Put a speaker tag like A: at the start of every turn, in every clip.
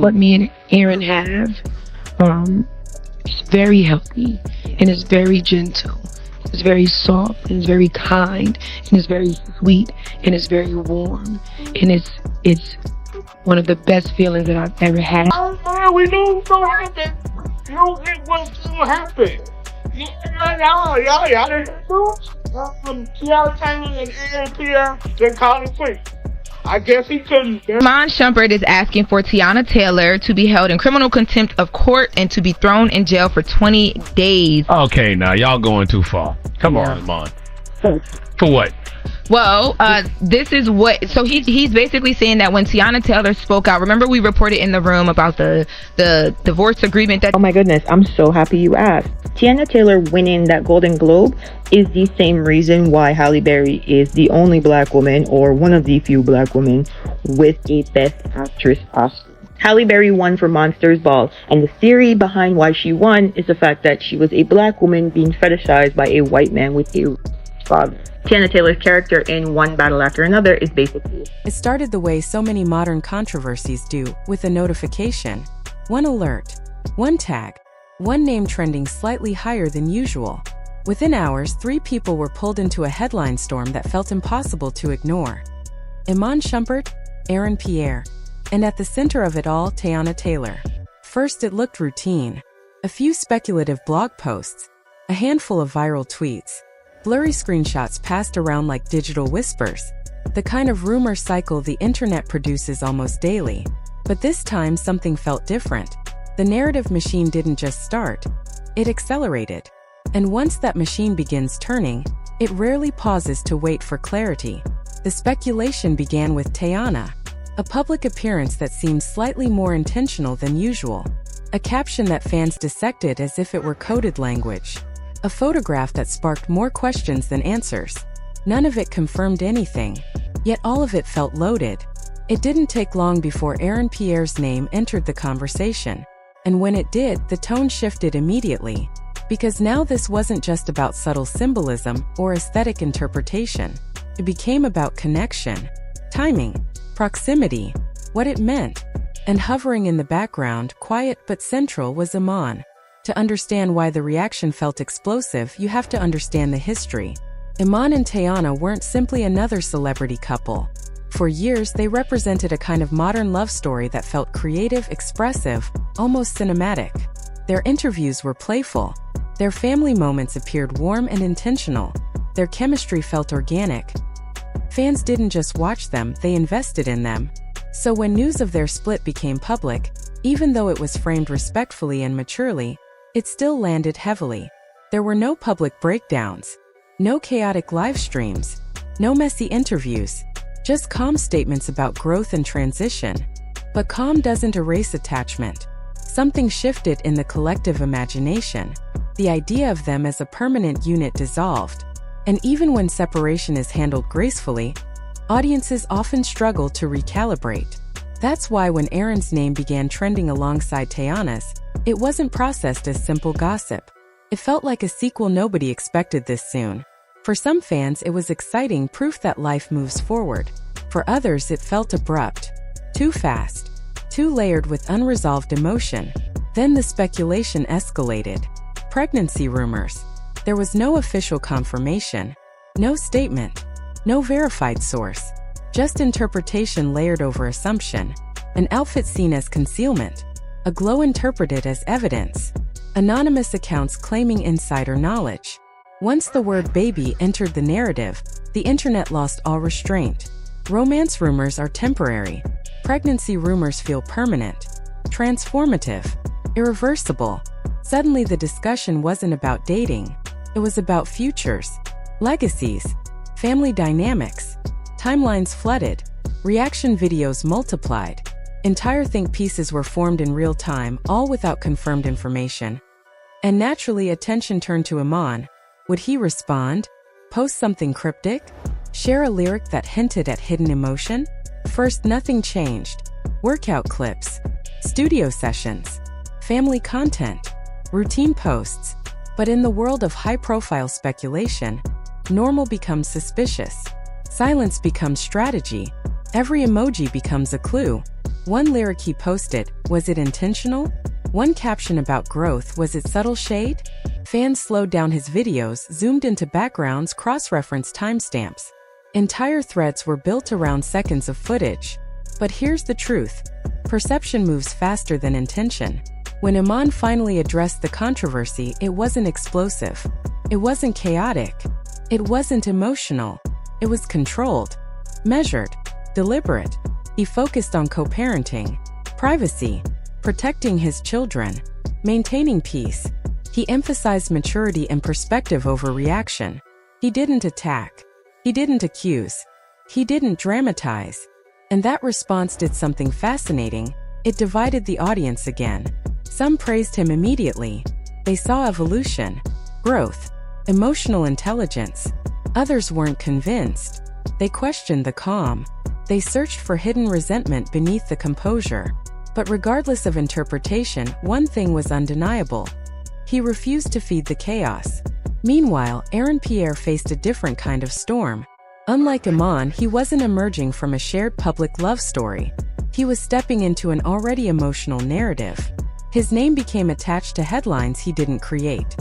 A: what me and Aaron have, is very healthy and is very gentle. It's very soft and it's very kind and it's very sweet and it's very warm and it's one of the best feelings that I've ever had.
B: Oh man, we knew it was gonna happen. You know it was gonna happen. Y'all didn't know. Teyana Taylor and Aaron Pierre, they called him quick. I guess he couldn't.
C: Iman Shumpert is asking for Teyana Taylor to be held in criminal contempt of court and to be thrown in jail for 20 days.
D: Okay, now y'all going too far. Come on, Iman. For what?
C: Well, this is what, so he's basically saying that when Teyana Taylor spoke out, remember we reported in the room about the divorce agreement that...
E: Oh my goodness, I'm so happy you asked. Teyana Taylor winning that Golden Globe is the same reason why Halle Berry is the only black woman, or one of the few black women, with a Best Actress Oscar. Halle Berry won for Monsters Ball, and the theory behind why she won is the fact that she was a black woman being fetishized by a white man with a father. Teyana Taylor's character in One Battle After Another is basically...
F: It started the way so many modern controversies do, with a notification, one alert, one tag, one name trending slightly higher than usual. Within hours, 3 people were pulled into a headline storm that felt impossible to ignore. Iman Shumpert, Aaron Pierre, and at the center of it all, Teyana Taylor. First, it looked routine. A few speculative blog posts, a handful of viral tweets, blurry screenshots passed around like digital whispers, the kind of rumor cycle the internet produces almost daily. But this time, something felt different. The narrative machine didn't just start, it accelerated. And once that machine begins turning, it rarely pauses to wait for clarity. The speculation began with Teyana, a public appearance that seemed slightly more intentional than usual, a caption that fans dissected as if it were coded language, a photograph that sparked more questions than answers. None of it confirmed anything, yet all of it felt loaded. It didn't take long before Aaron Pierre's name entered the conversation, and when it did, the tone shifted immediately. Because now this wasn't just about subtle symbolism or aesthetic interpretation. It became about connection, timing, proximity, what it meant. And hovering in the background, quiet but central, was Iman. To understand why the reaction felt explosive, you have to understand the history. Iman and Teyana weren't simply another celebrity couple. For years, they represented a kind of modern love story that felt creative, expressive, almost cinematic. Their interviews were playful. Their family moments appeared warm and intentional. Their chemistry felt organic. Fans didn't just watch them, they invested in them. So when news of their split became public, even though it was framed respectfully and maturely, it still landed heavily. There were no public breakdowns, no chaotic live streams, no messy interviews, just calm statements about growth and transition. But calm doesn't erase attachment. Something shifted in the collective imagination. The idea of them as a permanent unit dissolved. And even when separation is handled gracefully, audiences often struggle to recalibrate. That's why when Aaron's name began trending alongside Teyana's, it wasn't processed as simple gossip. It felt like a sequel nobody expected this soon. For some fans, it was exciting proof that life moves forward. For others, it felt abrupt, too fast, too layered with unresolved emotion. Then the speculation escalated. Pregnancy rumors. There was no official confirmation, no statement, no verified source, just interpretation layered over assumption. An outfit seen as concealment, a glow interpreted as evidence, anonymous accounts claiming insider knowledge. Once the word baby entered the narrative, the internet lost all restraint. Romance rumors are temporary. Pregnancy rumors feel permanent, transformative, irreversible. Suddenly the discussion wasn't about dating. It was about futures, legacies, family dynamics. Timelines flooded. Reaction videos multiplied. Entire think pieces were formed in real time, all without confirmed information. And naturally, attention turned to Iman. Would he respond? Post something cryptic? Share a lyric that hinted at hidden emotion? First, nothing changed. Workout clips, studio sessions, family content, routine posts. But in the world of high-profile speculation, normal becomes suspicious. Silence becomes strategy. Every emoji becomes a clue. One lyric he posted, was it intentional? One caption about growth, was it subtle shade? Fans slowed down his videos, zoomed into backgrounds, cross-referenced timestamps. Entire threads were built around seconds of footage. But here's the truth. Perception moves faster than intention. When Iman finally addressed the controversy, it wasn't explosive. It wasn't chaotic. It wasn't emotional. It was controlled, measured, deliberate. He focused on co-parenting, privacy, protecting his children, maintaining peace. He emphasized maturity and perspective over reaction. He didn't attack. He didn't accuse. He didn't dramatize. And that response did something fascinating. It divided the audience again. Some praised him immediately. They saw evolution, growth, emotional intelligence. Others weren't convinced. They questioned the calm. They searched for hidden resentment beneath the composure. But regardless of interpretation, one thing was undeniable. He refused to feed the chaos. Meanwhile, Pierre faced a different kind of storm. Unlike Iman, he wasn't emerging from a shared public love story. He was stepping into an already emotional narrative. His name became attached to headlines he didn't create.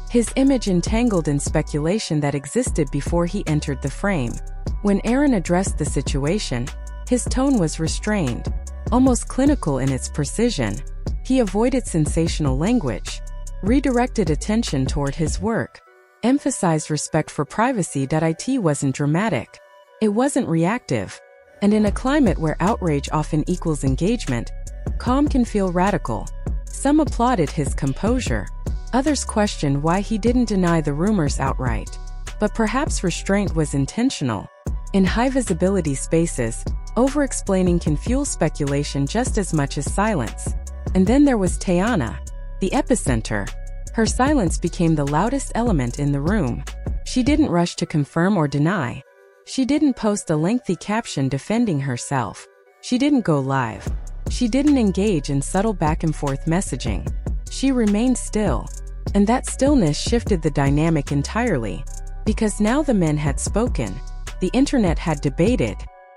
F: His image entangled in speculation that existed before he entered the frame. When Aaron addressed the situation, his tone was restrained, almost clinical in its precision. He avoided sensational language, redirected attention toward his work, emphasized respect for privacy. It wasn't dramatic. It wasn't reactive. And in a climate where outrage often equals engagement, calm can feel radical. Some applauded his composure. Others questioned why he didn't deny the rumors outright. But perhaps restraint was intentional. In high-visibility spaces, over-explaining can fuel speculation just as much as silence. And then there was Teyana, the epicenter. Her silence became the loudest element in the room. She didn't rush to confirm or deny. She didn't post a lengthy caption defending herself. She didn't go live. She didn't engage in subtle back-and-forth messaging. She remained still. And that stillness shifted the dynamic entirely. Because now the men had spoken. The internet had debated.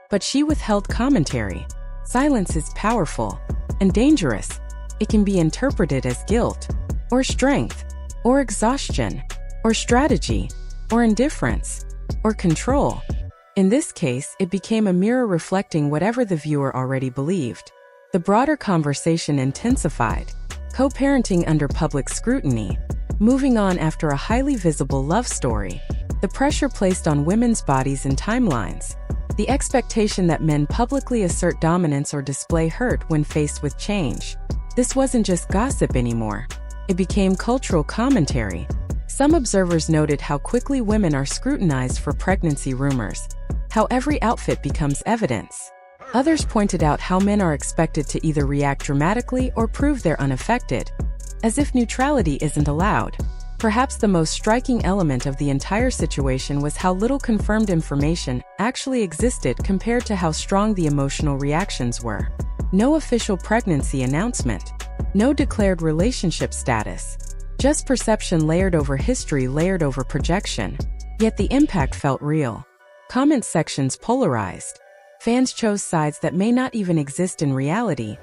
F: But she withheld commentary. Silence is powerful and dangerous. It can be interpreted as guilt, or strength, or exhaustion, or strategy, or indifference, or control. In this case, it became a mirror reflecting whatever the viewer already believed. The broader conversation intensified. Co-parenting under public scrutiny. Moving on after a highly visible love story. The pressure placed on women's bodies and timelines. The expectation that men publicly assert dominance or display hurt when faced with change. This wasn't just gossip anymore. It became cultural commentary. Some observers noted how quickly women are scrutinized for pregnancy rumors, how every outfit becomes evidence. Others pointed out how men are expected to either react dramatically or prove they're unaffected, as if neutrality isn't allowed. Perhaps the most striking element of the entire situation was how little confirmed information actually existed compared to how strong the emotional reactions were. No official pregnancy announcement. No declared relationship status. Just perception layered over history, layered over projection. Yet the impact felt real. Comment sections polarized. Fans chose sides that may not even exist in reality.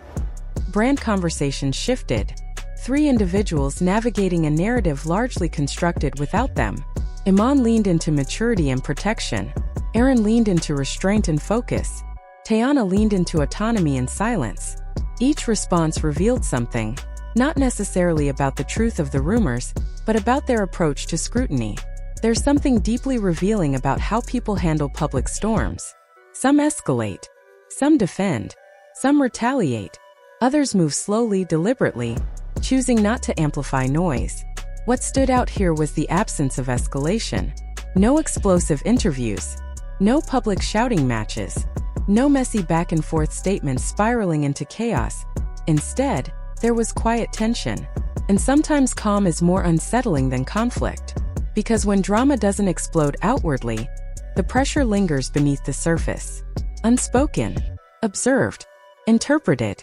F: Brand conversations shifted. Three individuals navigating a narrative largely constructed without them. Iman leaned into maturity and protection. Aaron leaned into restraint and focus. Teyana leaned into autonomy and silence. Each response revealed something, not necessarily about the truth of the rumors, but about their approach to scrutiny. There's something deeply revealing about how people handle public storms. Some escalate. Some defend. Some retaliate. Others move slowly, deliberately, choosing not to amplify noise. What stood out here was the absence of escalation. No explosive interviews. No public shouting matches. No messy back-and-forth statements spiraling into chaos. Instead, there was quiet tension. And sometimes calm is more unsettling than conflict. Because when drama doesn't explode outwardly, the pressure lingers beneath the surface. Unspoken. Observed. Interpreted.